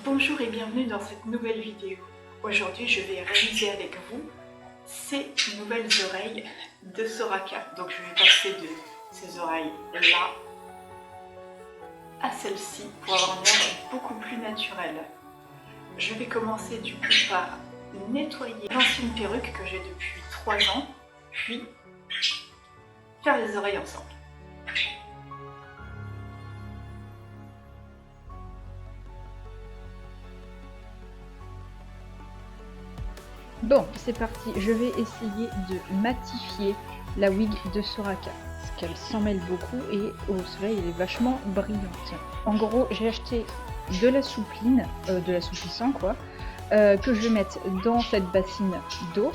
Bonjour et bienvenue dans cette nouvelle vidéo. Aujourd'hui je vais réaliser avec vous ces nouvelles oreilles de Soraka. Donc je vais passer de ces oreilles là à celle-ci pour avoir un air beaucoup plus naturel. Je vais commencer du coup par nettoyer l'ancienne perruque que j'ai depuis 3 ans, puis faire les oreilles ensemble. Bon, c'est parti, je vais essayer de matifier la wig de Soraka, parce qu'elle s'en mêle beaucoup et au soleil elle est vachement brillante. En gros, j'ai acheté de la soupline, de l'assouplissant quoi, que je vais mettre dans cette bassine d'eau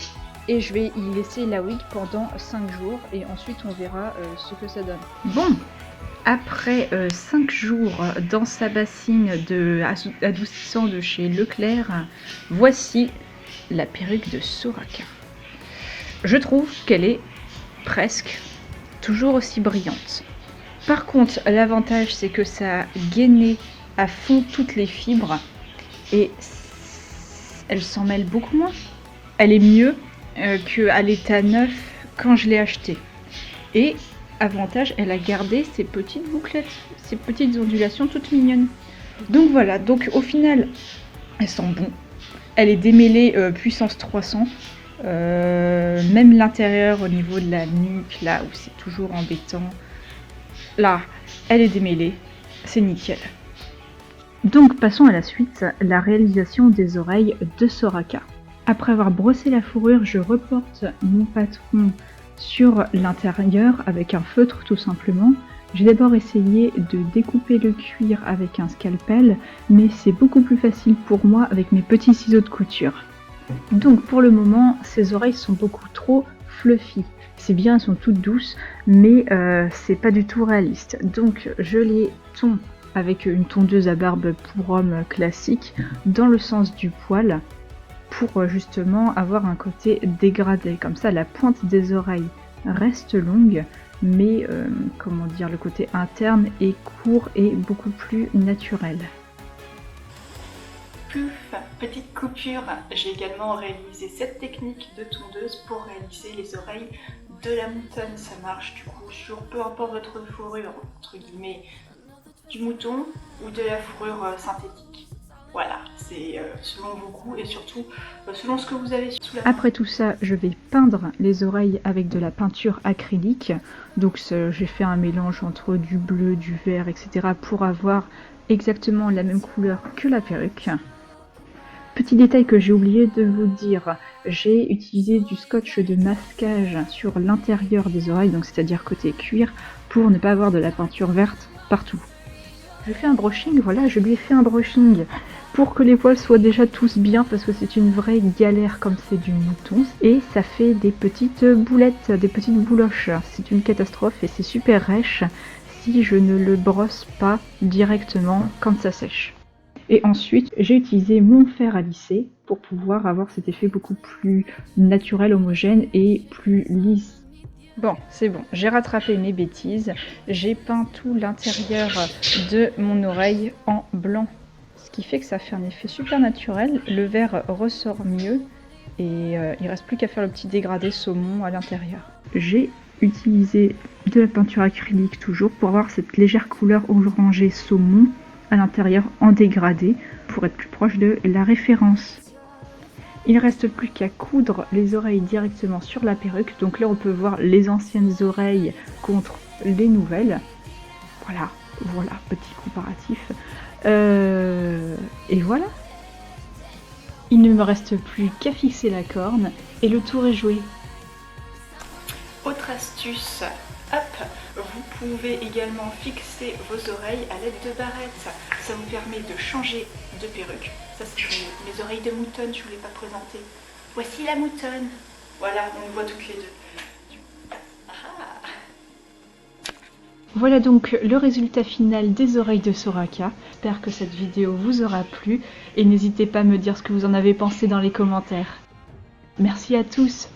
et je vais y laisser la wig pendant 5 jours et ensuite on verra ce que ça donne. Bon, après 5 jours dans sa bassine de adoucissant de chez Leclerc, voici la perruque de Soraka. Je trouve qu'elle est presque toujours aussi brillante. Par contre, l'avantage c'est que ça a gainé à fond toutes les fibres et elle s'en mêle beaucoup moins. Elle est mieux qu'à l'état neuf quand je l'ai achetée. Et avantage, elle a gardé ses petites bouclettes, ses petites ondulations toutes mignonnes. Donc voilà, donc au final, elle sent bon. Elle est démêlée puissance 300, même l'intérieur au niveau de la nuque, là où c'est toujours embêtant, là, elle est démêlée, c'est nickel. Donc passons à la suite, la réalisation des oreilles de Soraka. Après avoir brossé la fourrure, je reporte mon patron sur l'intérieur avec un feutre tout simplement. J'ai d'abord essayé de découper le cuir avec un scalpel, mais c'est beaucoup plus facile pour moi avec mes petits ciseaux de couture. Donc pour le moment, ces oreilles sont beaucoup trop fluffy. C'est bien, elles sont toutes douces, mais c'est pas du tout réaliste. Donc je les tonds avec une tondeuse à barbe pour homme classique dans le sens du poil pour justement avoir un côté dégradé. Comme ça, la pointe des oreilles reste longue, mais comment dire, le côté interne est court et beaucoup plus naturel. Pouf, petite coupure, j'ai également réalisé cette technique de tondeuse pour réaliser les oreilles de la moutonne. Ça marche du coup sur peu importe votre fourrure, entre guillemets, du mouton ou de la fourrure synthétique. Voilà, c'est selon vos goûts et surtout selon ce que vous avez sous la main. Après tout ça, je vais peindre les oreilles avec de la peinture acrylique. Donc j'ai fait un mélange entre du bleu, du vert, etc. pour avoir exactement la même couleur que la perruque. Petit détail que j'ai oublié de vous dire, j'ai utilisé du scotch de masquage sur l'intérieur des oreilles, donc c'est-à-dire côté cuir, pour ne pas avoir de la peinture verte partout. Je fais un brushing, voilà, je lui ai fait un brushing pour que les poils soient déjà tous bien parce que c'est une vraie galère comme c'est du mouton. Et ça fait des petites boulettes, des petites bouloches. C'est une catastrophe et c'est super rêche si je ne le brosse pas directement quand ça sèche. Et ensuite, j'ai utilisé mon fer à lisser pour pouvoir avoir cet effet beaucoup plus naturel, homogène et plus lisse. Bon, c'est bon, j'ai rattrapé mes bêtises, j'ai peint tout l'intérieur de mon oreille en blanc, ce qui fait que ça fait un effet super naturel, le vert ressort mieux et il reste plus qu'à faire le petit dégradé saumon à l'intérieur. J'ai utilisé de la peinture acrylique toujours pour avoir cette légère couleur orangée saumon à l'intérieur en dégradé pour être plus proche de la référence. Il ne reste plus qu'à coudre les oreilles directement sur la perruque. Donc là, on peut voir les anciennes oreilles contre les nouvelles. Voilà, petit comparatif. Et voilà. Il ne me reste plus qu'à fixer la corne et le tour est joué. Autre astuce, hop, vous pouvez également fixer vos oreilles à l'aide de barrettes. Ça vous permet de changer de perruque. Ça c'est mes oreilles de moutonne, je ne vous l'ai pas présenté. Voici la moutonne. Voilà, on le voit toutes les deux. Ah. Voilà donc le résultat final des oreilles de Soraka. J'espère que cette vidéo vous aura plu et n'hésitez pas à me dire ce que vous en avez pensé dans les commentaires. Merci à tous.